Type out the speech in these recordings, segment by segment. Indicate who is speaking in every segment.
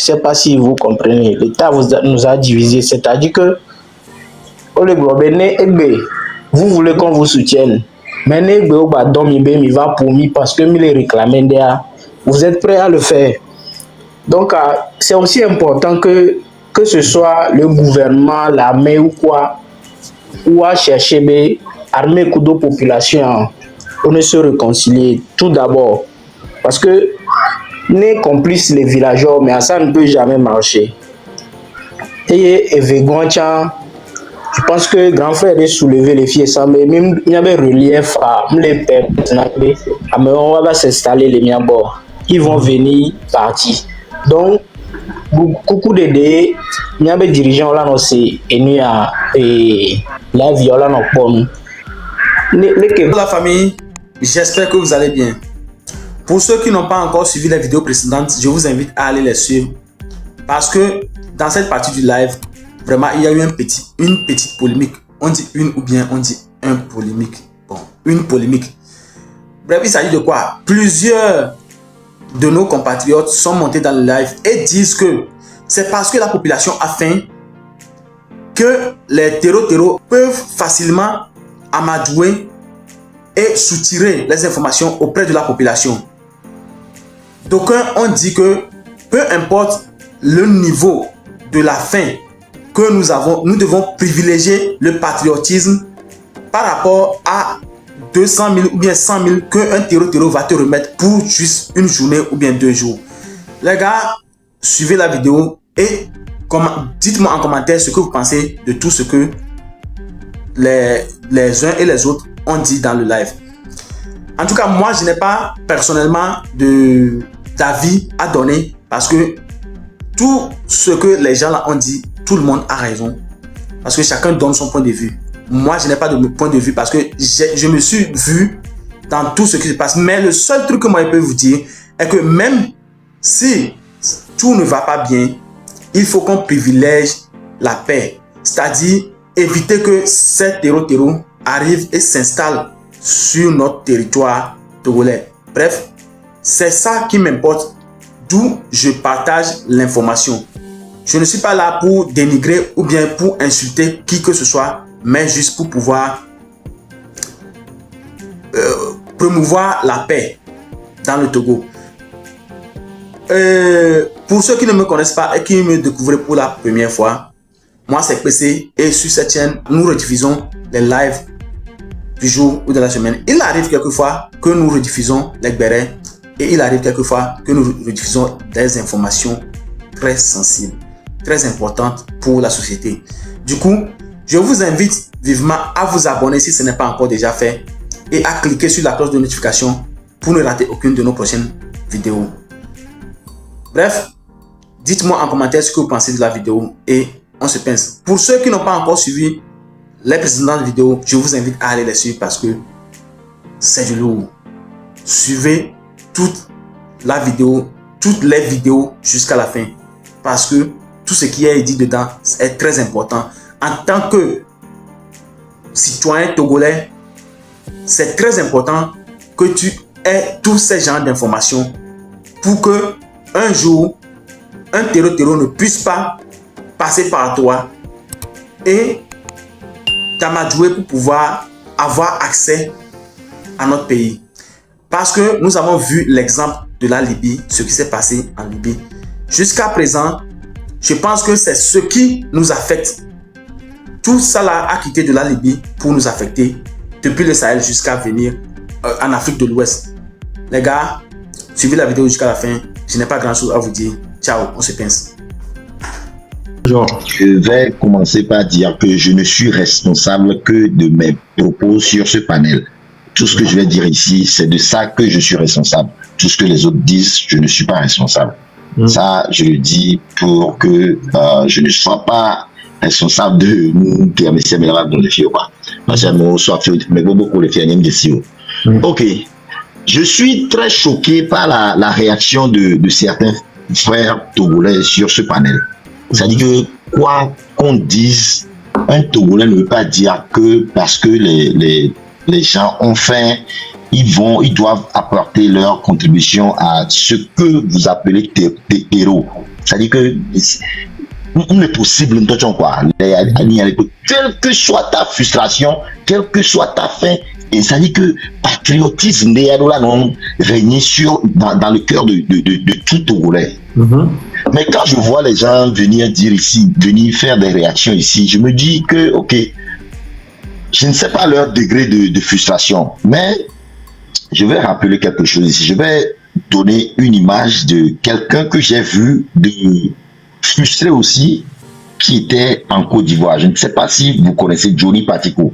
Speaker 1: sais pas si vous comprenez. L'État nous a divisés, c'est-à-dire que vous voulez qu'on vous soutienne. Mais il va pour moi parce que les réclamer vous êtes prêts à le faire. Donc, c'est aussi important que ce soit le gouvernement, l'armée ou quoi, ou à chercher armée de population, on ne se réconcilier tout d'abord. Parce que les complices, les villageois, mais ça ne peut jamais marcher. Et je pense que grand frère est soulevé les filles, ça mais même il y avait relief à les pères, mais on va s'installer les miens bords. Ils vont venir partir. Donc, beaucoup d'aider, il y a des dirigeants là, c'est et la violence en
Speaker 2: Pour la famille, j'espère que vous allez bien. Pour ceux qui n'ont pas encore suivi les vidéos précédentes, je vous invite à aller les suivre. Parce que dans cette partie du live, vraiment, il y a eu une petite polémique. On dit une ou bien on dit un polémique. Bon, une polémique. Bref, il s'agit de quoi? Plusieurs de nos compatriotes sont montés dans le live et disent que c'est parce que la population a faim que les terreaux peuvent facilement amadouer et soutirer les informations auprès de la population. D'aucuns ont dit que peu importe le niveau de la faim que nous avons, nous devons privilégier le patriotisme par rapport à 200 000 ou bien 100 000 qu'un terreau va te remettre pour juste une journée ou bien 2 jours. Les gars, suivez la vidéo et dites-moi en commentaire ce que vous pensez de tout ce que les uns et les autres ont dit dans le live. En tout cas, moi, je n'ai pas personnellement d'avis à donner parce que tout ce que les gens là ont dit, tout le monde a raison. Parce que chacun donne son point de vue. Moi, je n'ai pas de point de vue parce que je me suis vu dans tout ce qui se passe. Mais le seul truc que moi je peux vous dire est que même si tout ne va pas bien, il faut qu'on privilège la paix. C'est-à-dire éviter que ces terreaux arrivent et s'installent sur notre territoire togolais. Bref, c'est ça qui m'importe, d'où je partage l'information. Je ne suis pas là pour dénigrer ou bien pour insulter qui que ce soit, mais juste pour pouvoir promouvoir la paix dans le Togo. Pour ceux qui ne me connaissent pas et qui me découvrent pour la première fois, moi c'est PC et sur cette chaîne, nous rediffusons les lives du jour ou de la semaine. Il arrive quelquefois que nous rediffusons les bérets et il arrive quelquefois que nous rediffusons des informations très sensibles, très importantes pour la société. Du coup, je vous invite vivement à vous abonner si ce n'est pas encore déjà fait et à cliquer sur la cloche de notification pour ne rater aucune de nos prochaines vidéos. Bref, dites-moi en commentaire ce que vous pensez de la vidéo et on se pince. Pour ceux qui n'ont pas encore suivi les précédentes vidéos, je vous invite à aller les suivre parce que c'est du lourd. Suivez toute la vidéo, toutes les vidéos jusqu'à la fin parce que tout ce qui est dit dedans est très important. En tant que citoyen togolais, c'est très important que tu aies tous ces genres d'informations pour que un jour, un terreau ne puisse pas passer par toi et t'amadouer pour pouvoir avoir accès à notre pays. Parce que nous avons vu l'exemple de la Libye, ce qui s'est passé en Libye. Jusqu'à présent, je pense que c'est ce qui nous affecte. Tout ça là a quitté de la Libye pour nous affecter depuis le Sahel jusqu'à venir en Afrique de l'Ouest. Les gars, suivez la vidéo jusqu'à la fin. Je n'ai pas grand chose à vous dire. Ciao, on se pince.
Speaker 3: Je vais commencer par dire que je ne suis responsable que de mes propos sur ce panel. Tout ce que je vais dire ici, c'est de ça que je suis responsable. Tout ce que les autres disent, je ne suis pas responsable. Ça, je le dis pour que je ne sois pas responsable de nous qui avons essayé de dans le fio. Parce que moi, soit mais beaucoup le fier de Ok. Je suis très choqué par la réaction de certains frères togolais sur ce panel. C'est-à-dire que quoi qu'on dise, un Togolais ne veut pas dire que parce que les gens ont faim, ils doivent apporter leur contribution à ce que vous appelez terreau. C'est-à-dire que on est possible, quoi. Quelle que soit ta frustration, quelle que soit ta faim, et ça dit que patriotisme régner dans le cœur de tout Togolais. Mais quand je vois les gens venir dire ici, venir faire des réactions ici, je me dis que, ok, je ne sais pas leur degré de frustration, mais je vais rappeler quelque chose ici. Je vais donner une image de quelqu'un que j'ai vu frustré aussi, qui était en Côte d'Ivoire. Je ne sais pas si vous connaissez Johnny Patiko.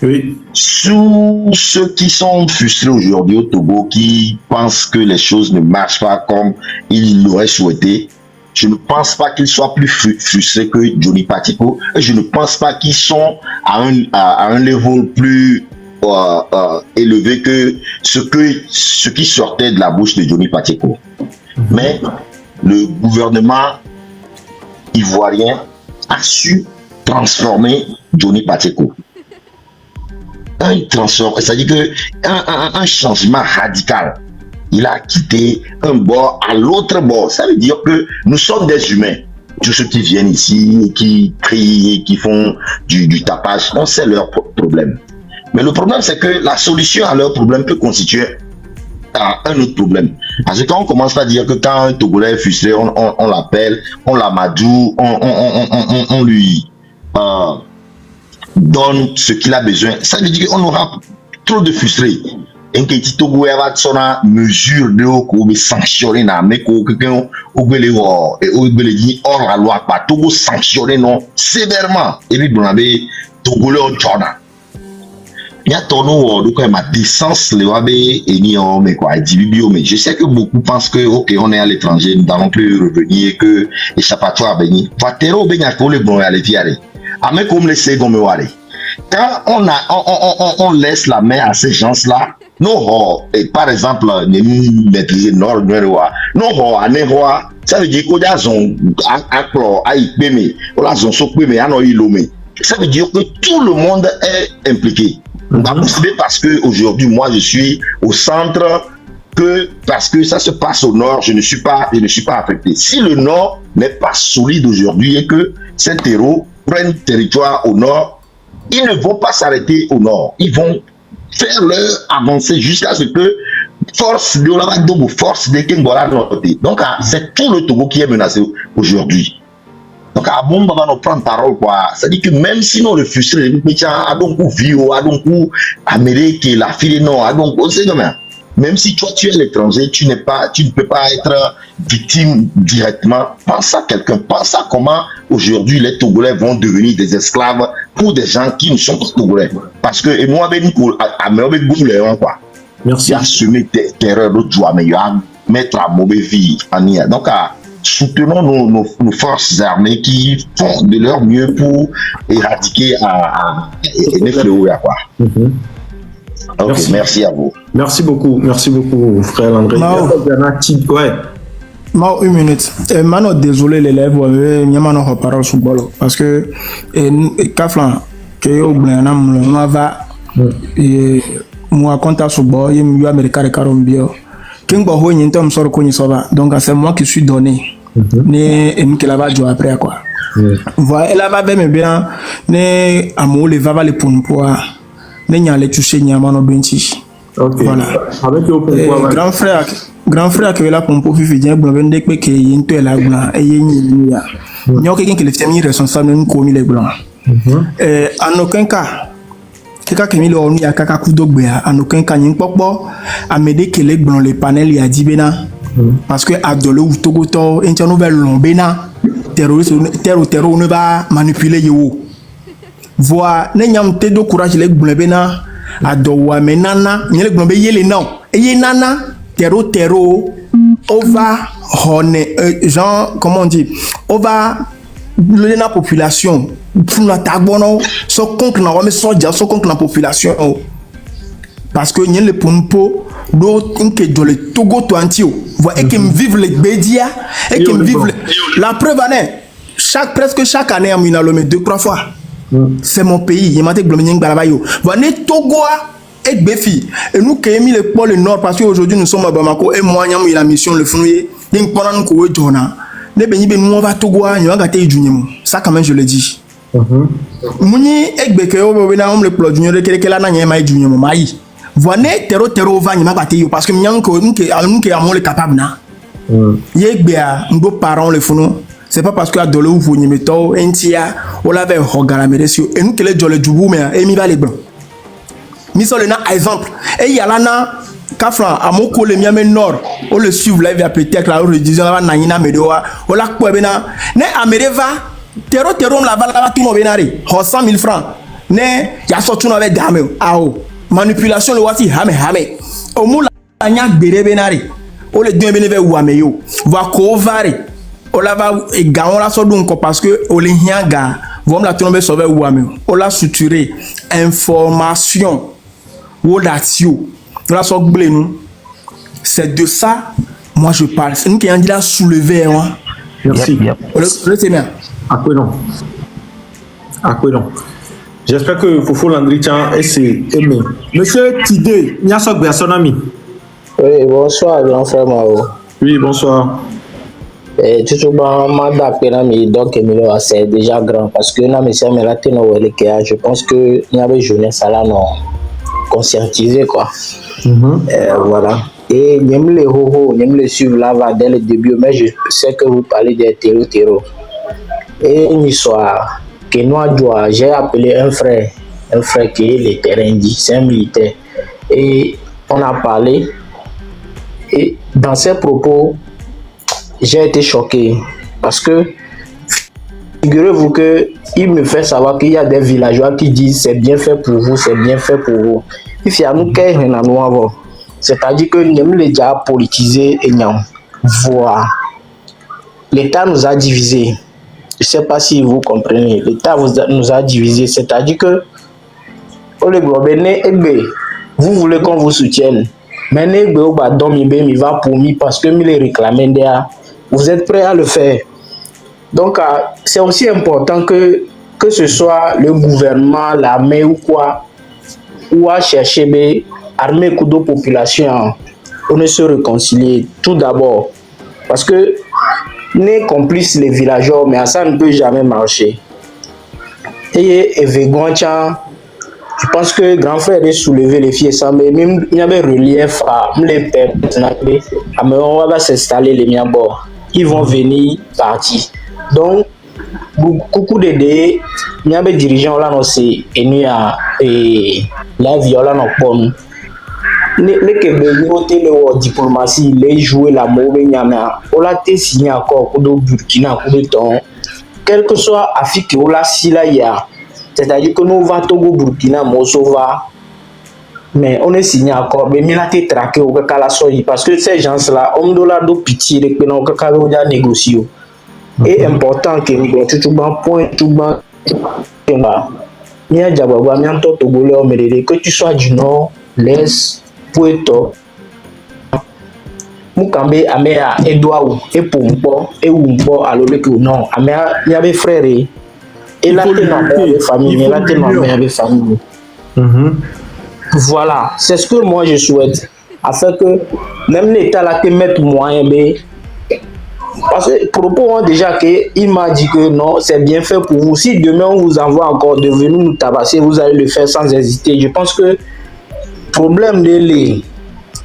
Speaker 4: Oui.
Speaker 3: Sous ceux qui sont frustrés aujourd'hui au Togo, qui pensent que les choses ne marchent pas comme ils l'auraient souhaité, je ne pense pas qu'ils soient plus frustrés que Johnny Patiko. Et je ne pense pas qu'ils sont à un level plus élevé que ce qui sortait de la bouche de Johnny Patiko. Mais le gouvernement ivoirien a su transformer Johnny Patiko. C'est-à-dire qu'un changement radical. Il a quitté un bord à l'autre bord. Ça veut dire que nous sommes des humains. Tous ceux qui viennent ici, qui crient, qui font du tapage, on sait leur problème. Mais le problème, c'est que la solution à leur problème peut constituer un autre problème. Parce que quand on commence à dire que quand un Togolais est frustré, on l'appelle, on l'amadoue, on lui donne ce qu'il a besoin, ça veut dire qu'on aura trop de frustrés. Et que si Togo va faire mesure de qu'on sanctionner na mais que quelqu'un au hors la loi pas Togo sanctionner non sévèrement et puis on avait Togolais en Jordan. Il y a ton donc ma décence le wabe et ni mais quoi dit mais je sais que beaucoup pensent que ok on est à l'étranger nous n'allons plus revenir que échappatoire béni va terreau béni pour le bon aller tirer à mais comme laisser comme aller quand on laisse la main à ces gens là non et par exemple nous maîtriser nord non ça veut dire qu'on a zone à ipeme on a zone sokpeme à no ilome ça veut dire que tout le monde est impliqué. Parce que aujourd'hui moi je suis au centre, que parce que ça se passe au nord, je ne suis pas affecté. Si le nord n'est pas solide aujourd'hui et que ces terreaux prennent territoire au nord, ils ne vont pas s'arrêter au nord. Ils vont faire leur avancée jusqu'à ce que force de la Dogo, force de Kengola. Donc c'est tout le Togo qui est menacé aujourd'hui. Donc, à bon, on va nous prendre parole, quoi. Ça dit que même si nous refusons, à donc, Vio, à donc, Amérique, la fille, non, à donc, on sait comment. Même si toi, tu es l'étranger, tu ne peux pas être victime directement. Pense à quelqu'un, pense à comment aujourd'hui les Togolais vont devenir des esclaves pour des gens qui ne sont pas Togolais. Parce que, et moi, quoi.
Speaker 4: Merci.
Speaker 3: Il y a semé terreur d'autres joie, mais il y a mettre à mauvaise vie en y a. Donc, soutenons nos forces armées qui font de leur mieux pour éradiquer les fléaux, quoi. Ok, merci à vous.
Speaker 4: Merci beaucoup, frère Landré. Ouais.
Speaker 1: Mao, une minute. Mano, désolé l'élève, il y a une parole sur le parce que Kaflan, que au Guyana, on va moi compter sur le bord, il y a Américain et Colombien. Donc c'est moi qui suis donné. Ne qui la va jouer après quoi. Voilà, elle va bien ne amour le va les pour ne n'y aller toucher n'y a mano benti. Voilà. Grand frère que là pour vivre bien blanc vende que y into la blanc et y n'y a. N'y a quelqu'un qui le fait responsable nous commis les blancs. En aucun cas kaka kemi le onu ya kaka kudogbe en aucun cas n'y pokpo amede que les blancs les panels ya dibena parce que adole ou togoto en nouvelle lombena terroriste terror ne va manipuler yo voix ne nyam te do courage les blancs bena adowa menana n'y les blancs be yele non et nana terror over hone genre comment on dit over la population pour la tabono so contre na wame soja so contre la population parce que n'y le pompo do inke do le Togo to antio voit et qui me vivent les bédia et qui me vivent la preuve année presque chaque année en minalome 2-3 fois c'est mon pays il m'a dit bloming balabayo voit ne Togo
Speaker 5: et Béfi. Et nous qui avons mis le pôle nord parce qu'aujourd'hui nous sommes à Bamako et moi, nous avons la mission le fouiller. Nous avons nous on va tout voir, nous avons gâté Junior. Ça quand même je le dis. Muni Ekbeke Obena on le plot Junior que la n'a pas Junior Maï. Voilà terreau va n'y gâté parce que nous avons le capable na. Yekbea nos parents le font. C'est pas parce que à Dolo ou vous n'y mettez un tia on l'avait regardé et nous que les Dolo du bout mais et mi va les blancs. Misons le exemple et il y a là na Kafran à mon collègue miamé nord on le suivre là il va peut-être là on le disait là na medoa on la quoi bena ne amereva terreau la va tout no benari 100 000 francs ne ya sorti no avec dame ao manipulation le wati hame au mou la nya bere benari on le deux beneve ou ameyo va ko vari on la va et gaon la so donc parce que on le hianga vom la tomber sauver ou ameyo on la suturé information ou datio la so gble nous c'est de ça moi je parle c'est nous qui en dit la soulever hein.
Speaker 4: Merci.
Speaker 5: Le témoin.
Speaker 4: Après non. J'espère que Fofo Landry-Chan est aimé. Monsieur Tidé, il y a son ami.
Speaker 1: Oui, bonsoir, grand frère Mao.
Speaker 4: Oui, bonsoir.
Speaker 1: Tout le monde m'a d'appelé, donc c'est déjà grand parce que je pense que il y avait jeunesse à la non conscientisé quoi. Voilà. Et j'aime les hoho, j'aime les suivre là-bas dès le début, mais je sais que vous parlez des terreaux. Et une histoire que j'ai appelé un frère qui est le terrain dit, c'est un militaire. Et on a parlé. Et dans ses propos, j'ai été choqué parce que figurez-vous qu'il me fait savoir qu'il y a des villageois qui disent c'est bien fait pour vous, c'est bien fait pour vous. Il y a nous qui c'est-à-dire que nous avons déjà politisé et nous voilà. L'État nous a divisés. Je ne sais pas si vous comprenez. L'État nous a divisés. C'est-à-dire que vous voulez qu'on vous soutienne. Mais il va pour moi parce que nous les réclamons derrière. Vous êtes prêts à le faire. Donc, c'est aussi important que ce soit le gouvernement, l'armée ou quoi, ou à chercher armée coup de population, on ne se réconcilier tout d'abord. Parce que les complices, les villageois, mais ça ne peut jamais marcher. Et je pense que grand frère est soulevé les filles, ça, mais même il y avait relief à les pères, mais on va s'installer les miens bords. Ils vont venir partir. Donc, beaucoup d'aides, il y a des dirigeants là, c'est la violence en les Québécois, la diplomatie, les jouer la mauvaise on l'a signé encore pour le Burkina, pour le temps. Quel que soit Afrique, on l'a si là, il y a. C'est-à-dire que nous va Togo, Burkina, Mosova, mais on est signé encore. Mais il a été traqué au Kalasoyi parce que ces gens-là, on doit leur donner pitié, les pénaux que nous avons négocié. Et important que nous avons tout point, tout bas. Que tu sois du nord, l'est, Puerto, Mukambe, Amea, Edouard, et Pompo, et Wumpo, alors que non, Amea, il y avait frère, et là, il y avait famille, et là, il y avait famille. Voilà, c'est ce que moi je souhaite, afin que même l'État là, te mette moyen, parce que propos déjà qu'il m'a dit que non, c'est bien fait pour vous. Si demain on vous envoie encore de venir nous tabasser, vous allez le faire sans hésiter. Je pense que problème de l'île,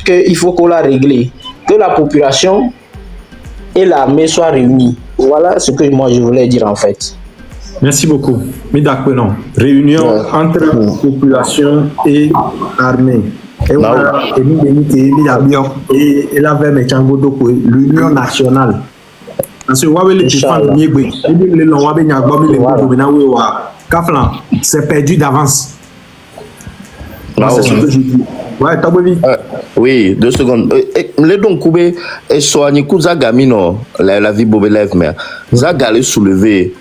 Speaker 1: qu'il faut qu'on la règle, que la population et l'armée soient réunies. Voilà ce que moi je voulais dire en fait.
Speaker 4: Merci beaucoup. Mais d'accord, non. Réunion entre population et armée. Et voilà, et là, vers l'Union nationale. Parce que c'est perdu d'avance. C'est ce que je dis. Ouais, t'as vu?
Speaker 6: Oui, 2 secondes. Les dons coupés et soigner Gamino, la vie bobé lève, mais Zagalé soulevé.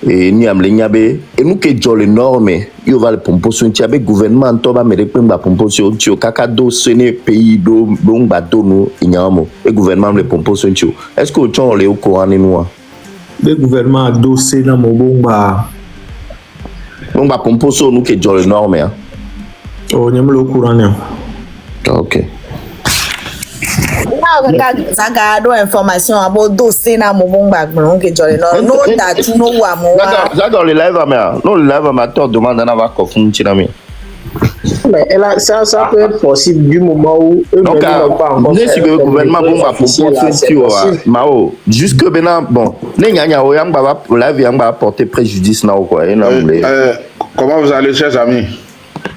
Speaker 6: Et ni am lenyabe et nous que jolé norme yo va le pomposion ti avec gouvernement to ba mere pe mba pomposion ti o kaka do sene pays do ngba do no inyamo et gouvernement le pomposion ti est-ce que on le au courant ni nous
Speaker 4: le gouvernement do sene mo bomba
Speaker 6: pomposion nous que jolé norme
Speaker 4: Oh, n'y a pas le courant, non.
Speaker 6: Ok.
Speaker 7: Zaga do information about dossier na mo bon bag no ke jole no that no wa mo wa.
Speaker 6: Zaga le live ama. Non le live ama toi demande na va kofun chinami.
Speaker 1: Mais ça peut être possible du moment où
Speaker 6: donc le gouvernement bon va proposer mao jusque maintenant bon ne nyanya o yang ba live yang ba porter préjudice na quoi
Speaker 8: comment vous allez chers amis?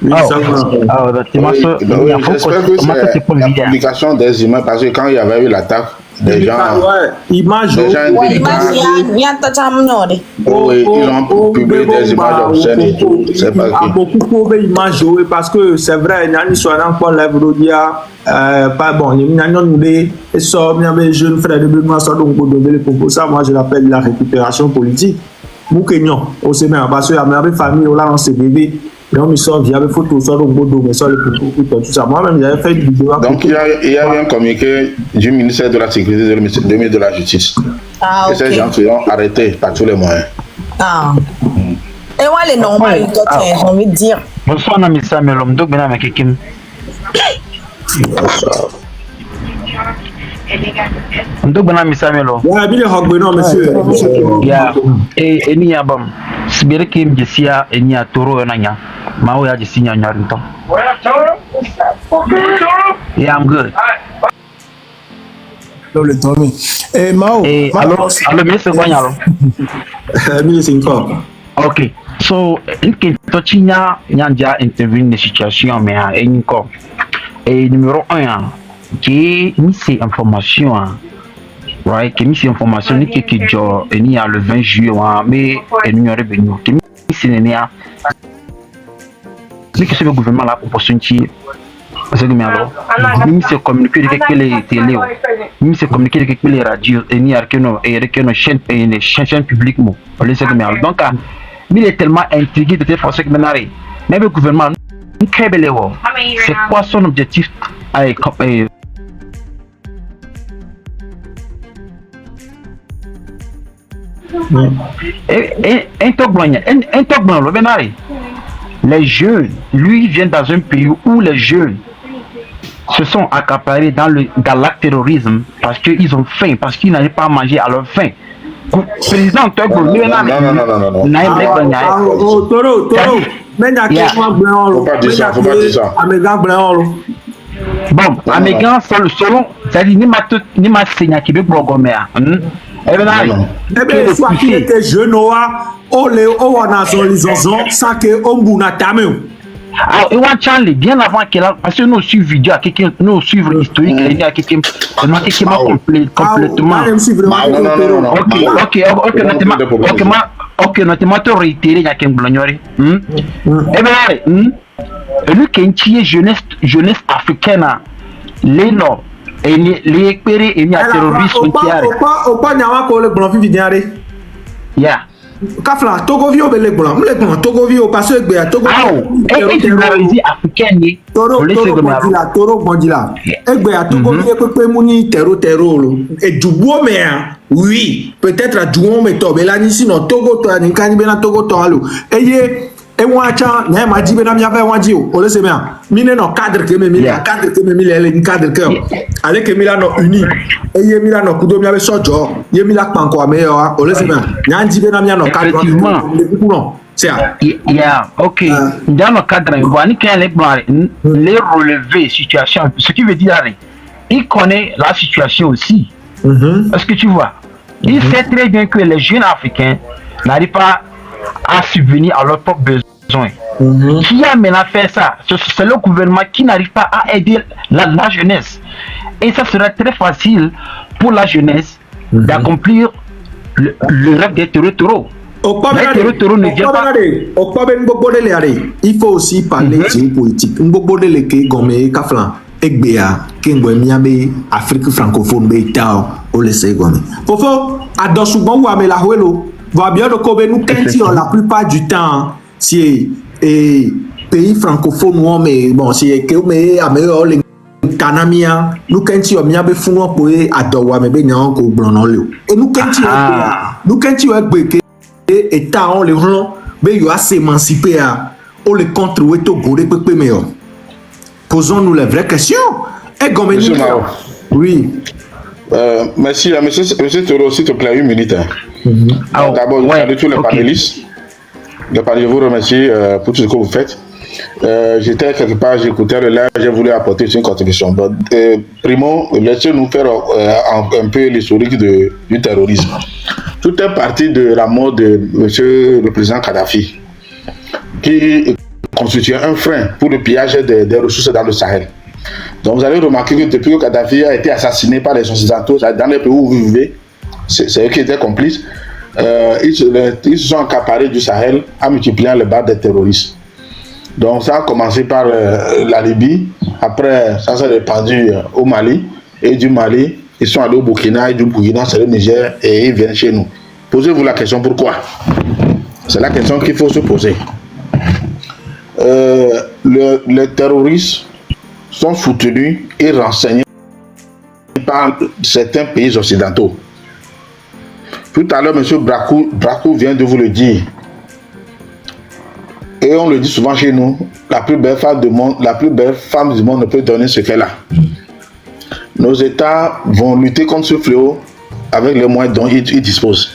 Speaker 9: J'espère que c'est la publication des images parce que quand il y avait eu l'attaque, des gens ils ont publié des images obscènes et tout. C'est pas
Speaker 4: beaucoup d'images parce que c'est vrai, il y a une histoire encore la Brodia, pas bon, il y a une jeune frère de Benoît Sodom pour ça, moi je l'appelle la récupération politique. Moukenyon, au Sénat, parce que la famille, on l'a lancé bébé. Donc, il y avait photo sur le bodo, mais sur le tout ça. Moi-même, j'avais fait une vidéo.
Speaker 9: Donc, il y a eu un communiqué du ministère de la Sécurité de la Justice.
Speaker 7: Ah,
Speaker 9: et ces gens seront arrêtés par tous les moyens.
Speaker 7: Ah. Et moi, les normaux, j'ai envie de dire.
Speaker 10: Bonsoir, Nami Samuel, donc, ben, avec Kim. Donc, ben, Nami Samuel.
Speaker 4: Ouais, bien, non, monsieur.
Speaker 10: Yeah. Et ni abam. Sibere Kim, Jessia, et ni à Toro, Nanya. Mao ya just sinya nyarinto. Yeah, I'm good.
Speaker 5: Le Tommy. Eh Mao.
Speaker 10: Allo ministre Gwanyalo.
Speaker 4: Ministre encore.
Speaker 10: Okay. So, in to chinya nyanja intervene situation mais encore. Et numéro 1 qui mis ces informations right qui mis ces informations ni qui jo ni a le 20 juillet mais nous aurait venu qui mis c'est néa ni que ce gouvernement là proposition qui parce que mais alors ni se communiquer avec les télé ni se communiquer avec les radios et ni avec nos chaînes publiques mo les c'est mais alors donc il est tellement intrigué de cette façon que maintenant mais le gouvernement c'est quoi son objectif les jeunes, lui vient dans un pays où les jeunes se sont accaparés dans l'acte terrorisme parce qu'ils ont faim, parce qu'ils n'arrivent pas à manger à leur faim. Président Togo,
Speaker 9: non. Faut pas dire ça.
Speaker 10: Bon, Amégan, selon, c'est-à-dire, ni ma seigneur qui veut blogomère.
Speaker 4: Eh bien, soit qu'il était jeune, on a sans que on bouna tamé.
Speaker 10: Alors, et on Charlie, bien avant qu'elle a, parce que nous suivons vidéo, nous suivons l'historique, il y a quelqu'un qui m'a complètement. Ok, notamment te réitérer, il y a quelqu'un blognoré. Eh bien, lui qui est jeunesse africaine, les noms, et les éclairés, et les terroristes qui arrivent.
Speaker 4: Opa, n'yama ko le blanc vidiare.
Speaker 10: Yeah.
Speaker 4: Kafla, Togo vio le blanc, Togo vio parce que be Togo.
Speaker 10: Et terroristes africains.
Speaker 4: Toro bandila. Egbe a Togo vio pepe muni terro. Et dubo mea. Oui, peut-être à dubo me tobe la ni sino Togo to ni kani bena Togo to alo. Eye et moi cha na ma jibe na mi ava wanji o le se mea mine no cadre que me le cadre que avec que Milano uni et ye Milano kudo mi ave sojo ye Mila panko ame o le se mea na jibe na mi no cadre non c'est
Speaker 10: yeah OK dans le cadre wani quand les relever situation ce qui veut dire il connaît la situation aussi est-ce que tu vois il sait très bien que les jeunes africains n'arrivent pas à subvenir à leurs propres besoins. Qui a maintenant fait ça? C'est le gouvernement qui n'arrive pas à aider la jeunesse. Et ça serait très facile pour la jeunesse d'accomplir le rêve des terreaux.
Speaker 4: Il faut aussi parler géopolitique. Egbea kengwe miabe Afrique francophone be tao o le segome. Fofo adosugbon wa me la huelo. Va bien de Kobe nous kenti la plupart du temps si pays francophone mais bon si que me ameyo le kanamia nous kenti o miabe funu po adowa me be nyan ko blono le. Et nous kenti o egbe ke eta on le ron be yo a s'émanciper a o le contre weto gore pepe me yo. Posons-nous les vraies questions. Et comme
Speaker 8: Monsieur Mao.
Speaker 4: Oui.
Speaker 8: Merci, monsieur Toro, s'il te plaît, 1 minute. D'abord, je salue tous les panélistes. Je vous remercie pour tout ce que vous faites. J'étais quelque part, j'écoutais le live, j'ai voulu apporter une contribution. Primo, laissez-nous faire un peu l'historique du terrorisme. Tout est parti de la mort de monsieur le président Kadhafi, qui constituait un frein pour le pillage des ressources dans le Sahel. Donc vous avez remarqué que depuis que Kadhafi a été assassiné par les Occidentaux, dans les pays où vous vivez, c'est eux qui étaient complices, ils se sont accaparés du Sahel en multipliant les barres des terroristes. Donc ça a commencé par la Libye, après ça s'est répandu au Mali, et du Mali, ils sont allés au Burkina, et du Burkina c'est le Niger, et ils viennent chez nous. Posez-vous la question pourquoi? C'est la question qu'il faut se poser. Les terroristes sont soutenus et renseignés par certains pays occidentaux. Tout à l'heure, M. Brakou vient de vous le dire. Et on le dit souvent chez nous, la plus belle femme du monde ne peut donner ce qu'elle a. Nos États vont lutter contre ce fléau avec les moyens dont ils disposent.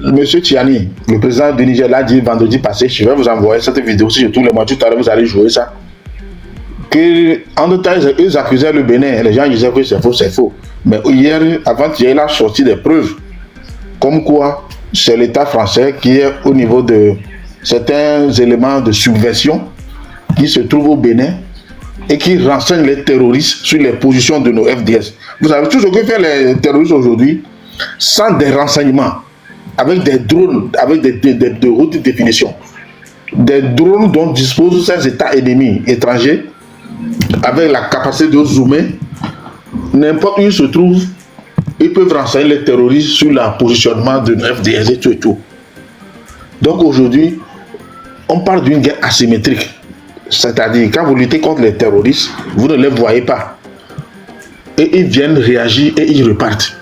Speaker 8: Monsieur Tiani, le président du Niger, l'a dit vendredi passé, je vais vous envoyer cette vidéo si tous les mois, tout à l'heure vous allez jouer ça. En détail, ils accusaient le Bénin, les gens disaient que c'est faux. Mais hier, avant-hier, il a sorti des preuves. Comme quoi, c'est l'État français qui est au niveau de certains éléments de subversion qui se trouvent au Bénin et qui renseignent les terroristes sur les positions de nos FDS. Vous savez, tout ce que font les terroristes aujourd'hui, sans des renseignements, avec des drones, avec de haute définition, des drones dont disposent ces États ennemis étrangers, avec la capacité de zoomer, n'importe où ils se trouvent, ils peuvent renseigner les terroristes sur le positionnement de nos FDS et tout et tout. Donc aujourd'hui, on parle d'une guerre asymétrique. C'est-à-dire, quand vous luttez contre les terroristes, vous ne les voyez pas. Et ils viennent réagir et ils repartent.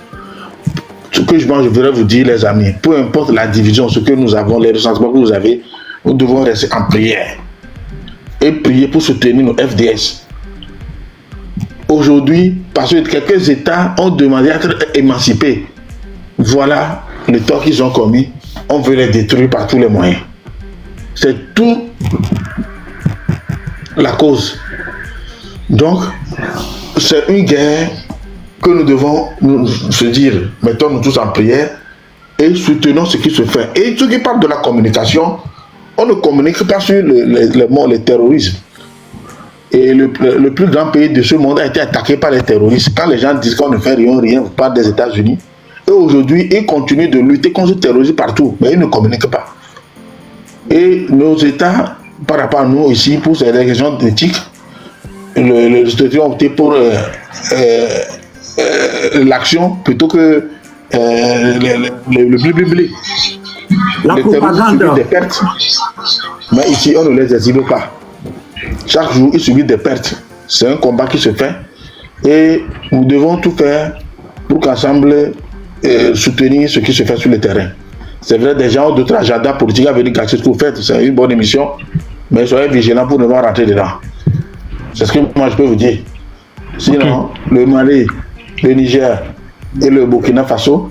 Speaker 8: Ce que je voudrais vous dire, les amis, peu importe la division, ce que nous avons, les ressentiments que vous avez, nous devons rester en prière. Et prier pour soutenir nos FDS. Aujourd'hui, parce que quelques États ont demandé à être émancipés, voilà le tort qu'ils ont commis, on veut les détruire par tous les moyens. C'est tout la cause. Donc, c'est une guerre que nous devons se dire, mettons-nous tous en prière et soutenons ce qui se fait. Et ceux qui parlent de la communication, on ne communique pas sur les terrorismes. Et le plus grand pays de ce monde a été attaqué par les terroristes. Quand les gens disent qu'on ne fait rien, vous parlez des États-Unis. Et aujourd'hui, ils continuent de lutter contre le terrorisme partout, mais ils ne communiquent pas. Et nos États, par rapport à nous ici, pour ces raisons d'éthique, les États-Unis ont opté pour l'action plutôt que le blé.
Speaker 4: La propagande.
Speaker 2: Des pertes. Mais ici, on ne les exhibe pas. Chaque jour, ils subissent des pertes. C'est un combat qui se fait. Et nous devons tout faire pour qu'ensemble soutenir ce qui se fait sur le terrain. C'est vrai, des gens ont d'autres agendas politiques à venir gâcher ce que vous faites. C'est une bonne émission. Mais soyez vigilants pour ne pas rentrer dedans. C'est ce que moi je peux vous dire. Sinon, le Mali, le Niger et le Burkina Faso,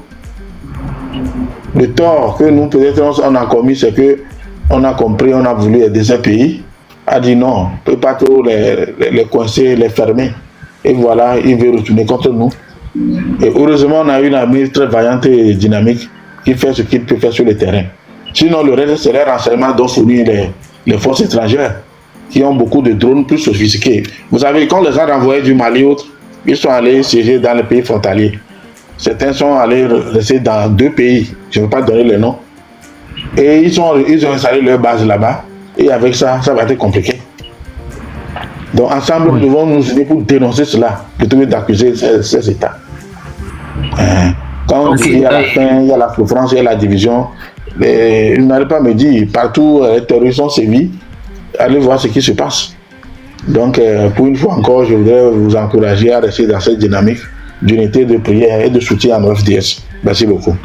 Speaker 2: le tort que nous peut-être on a commis, c'est que on a compris, on a voulu aider ces pays, a dit non, on ne peut pas trop les coincer, les fermer. Et voilà, il veut retourner contre nous. Et heureusement, on a une armée très vaillante et dynamique qui fait ce qu'il peut faire sur le terrain. Sinon, le reste, c'est les renseignements dont fournissent les forces étrangères qui ont beaucoup de drones plus sophistiqués. Vous savez, quand les a renvoyés du Mali et autres, ils sont allés siéger dans les pays frontaliers. Certains sont allés rester dans 2 pays, je ne vais pas donner les noms. Et ils ont installé leur base là-bas. Et avec ça, ça va être compliqué. Donc ensemble, nous devons nous unir pour dénoncer cela, plutôt que d'accuser ces États. Quand il y a la faim, il y a la souffrance, il y a la division, ils n'arrivent pas à me dire, partout les terroristes sont sévis, allez voir ce qui se passe. Donc pour une fois encore, je voudrais vous encourager à rester dans cette dynamique d'unité, de prière et de soutien à nos FDS. Merci beaucoup.